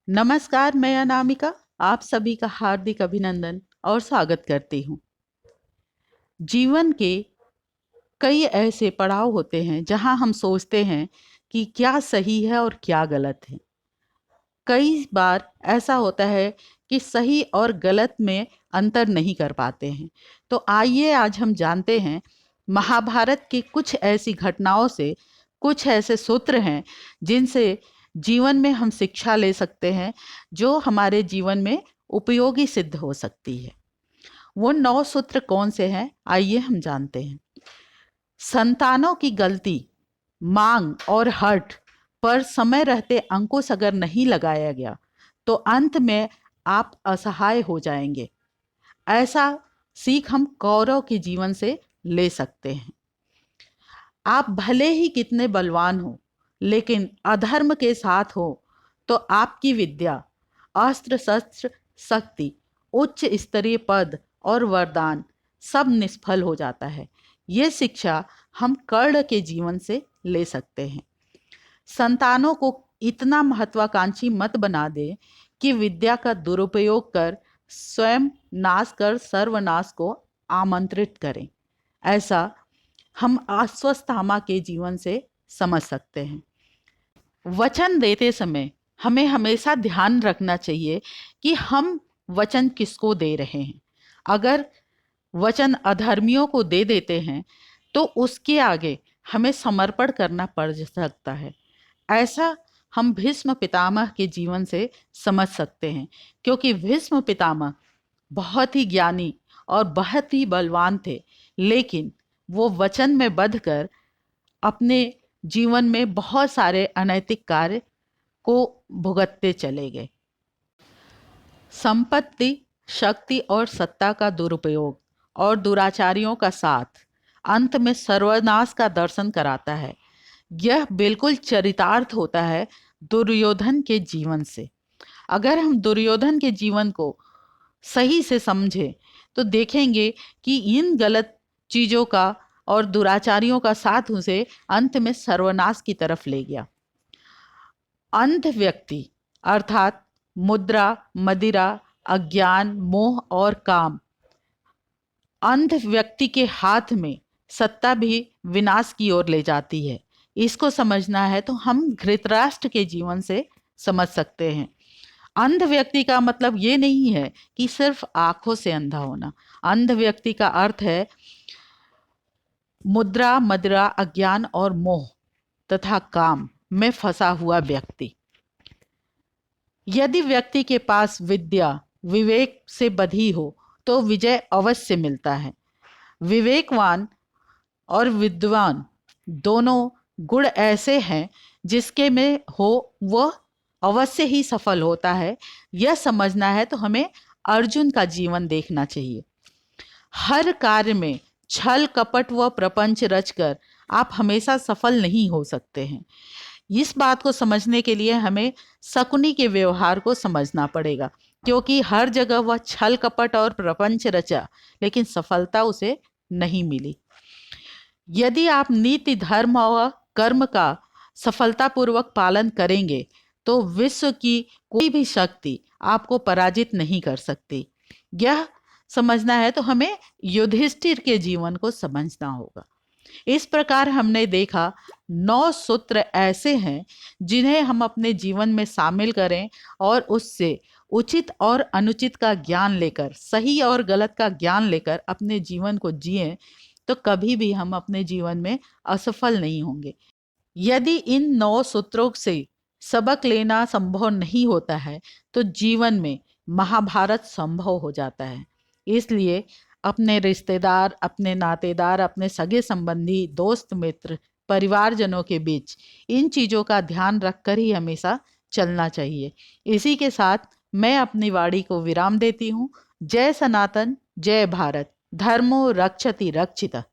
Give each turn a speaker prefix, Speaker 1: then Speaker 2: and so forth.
Speaker 1: नमस्कार, मैं अनामिका आप सभी का हार्दिक अभिनंदन और स्वागत करती हूँ। जीवन के कई ऐसे पड़ाव होते हैं जहाँ हम सोचते हैं कि क्या सही है और क्या गलत है। कई बार ऐसा होता है कि सही और गलत में अंतर नहीं कर पाते हैं। तो आइए आज हम जानते हैं महाभारत की कुछ ऐसी घटनाओं से, कुछ ऐसे सूत्र हैं जिनसे जीवन में हम शिक्षा ले सकते हैं, जो हमारे जीवन में उपयोगी सिद्ध हो सकती है। वो 9 सूत्र कौन से हैं, आइए हम जानते हैं। संतानों की गलती, मांग और हठ पर समय रहते अंकुश अगर नहीं लगाया गया तो अंत में आप असहाय हो जाएंगे। ऐसा सीख हम कौरव के जीवन से ले सकते हैं। आप भले ही कितने बलवान हो, लेकिन अधर्म के साथ हो तो आपकी विद्या, अस्त्र शस्त्र, शक्ति, उच्च स्तरीय पद और वरदान सब निष्फल हो जाता है। ये शिक्षा हम कर्ण के जीवन से ले सकते हैं। संतानों को इतना महत्वाकांक्षी मत बना दे कि विद्या का दुरुपयोग कर स्वयं नाश कर सर्वनाश को आमंत्रित करें। ऐसा हम अश्वत्थामा के जीवन से समझ सकते हैं। वचन देते समय हमें हमेशा ध्यान रखना चाहिए कि हम वचन किसको दे रहे हैं। अगर वचन अधर्मियों को दे देते हैं तो उसके आगे हमें समर्पण करना पड़ सकता है। ऐसा हम भीष्म पितामह के जीवन से समझ सकते हैं, क्योंकि भीष्म पितामह बहुत ही ज्ञानी और बहुत ही बलवान थे, लेकिन वो वचन में बंध कर अपने जीवन में बहुत सारे अनैतिक कार्य को भुगतते चले गए। संपत्ति, शक्ति और सत्ता का दुरुपयोग और दुराचारियों का साथ अंत में सर्वनाश का दर्शन कराता है। यह बिल्कुल चरितार्थ होता है दुर्योधन के जीवन से। अगर हम दुर्योधन के जीवन को सही से समझें तो देखेंगे कि इन गलत चीज़ों का और दुराचारियों का साथ उसे अंत में सर्वनाश की तरफ ले गया। अंध व्यक्ति अर्थात मुद्रा, मदिरा, अज्ञान, मोह और काम, अंध व्यक्ति के हाथ में सत्ता भी विनाश की ओर ले जाती है। इसको समझना है तो हम धृतराष्ट्र के जीवन से समझ सकते हैं। अंध व्यक्ति का मतलब ये नहीं है कि सिर्फ आंखों से अंधा होना। अंध व्यक्ति का अर्थ है मुद्रा, मदिरा, अज्ञान और मोह तथा काम में फंसा हुआ व्यक्ति। यदि व्यक्ति के पास विद्या विवेक से बधी हो तो विजय अवश्य मिलता है। विवेकवान और विद्वान दोनों गुण ऐसे हैं जिसके में हो वह अवश्य ही सफल होता है। यह समझना है तो हमें अर्जुन का जीवन देखना चाहिए। हर कार्य में छल कपट व प्रपंच रचकर आप हमेशा सफल नहीं हो सकते हैं। इस बात को समझने के लिए हमें शकुनी के व्यवहार को समझना पड़ेगा, क्योंकि हर जगह वह छल कपट और प्रपंच रचा, लेकिन सफलता उसे नहीं मिली। यदि आप नीति, धर्म और कर्म का सफलतापूर्वक पालन करेंगे तो विश्व की कोई भी शक्ति आपको पराजित नहीं कर सकती। यह समझना है तो हमें युधिष्ठिर के जीवन को समझना होगा। इस प्रकार हमने देखा 9 सूत्र ऐसे हैं जिन्हें हम अपने जीवन में शामिल करें और उससे उचित और अनुचित का ज्ञान लेकर, सही और गलत का ज्ञान लेकर अपने जीवन को जिएं तो कभी भी हम अपने जीवन में असफल नहीं होंगे। यदि इन 9 सूत्रों से सबक लेना संभव नहीं होता है तो जीवन में महाभारत संभव हो जाता है। इसलिए अपने रिश्तेदार, अपने नातेदार, अपने सगे संबंधी, दोस्त मित्र, परिवारजनों के बीच इन चीज़ों का ध्यान रखकर ही हमेशा चलना चाहिए। इसी के साथ मैं अपनी वाणी को विराम देती हूँ। जय सनातन, जय भारत, धर्मो रक्षति रक्षितः।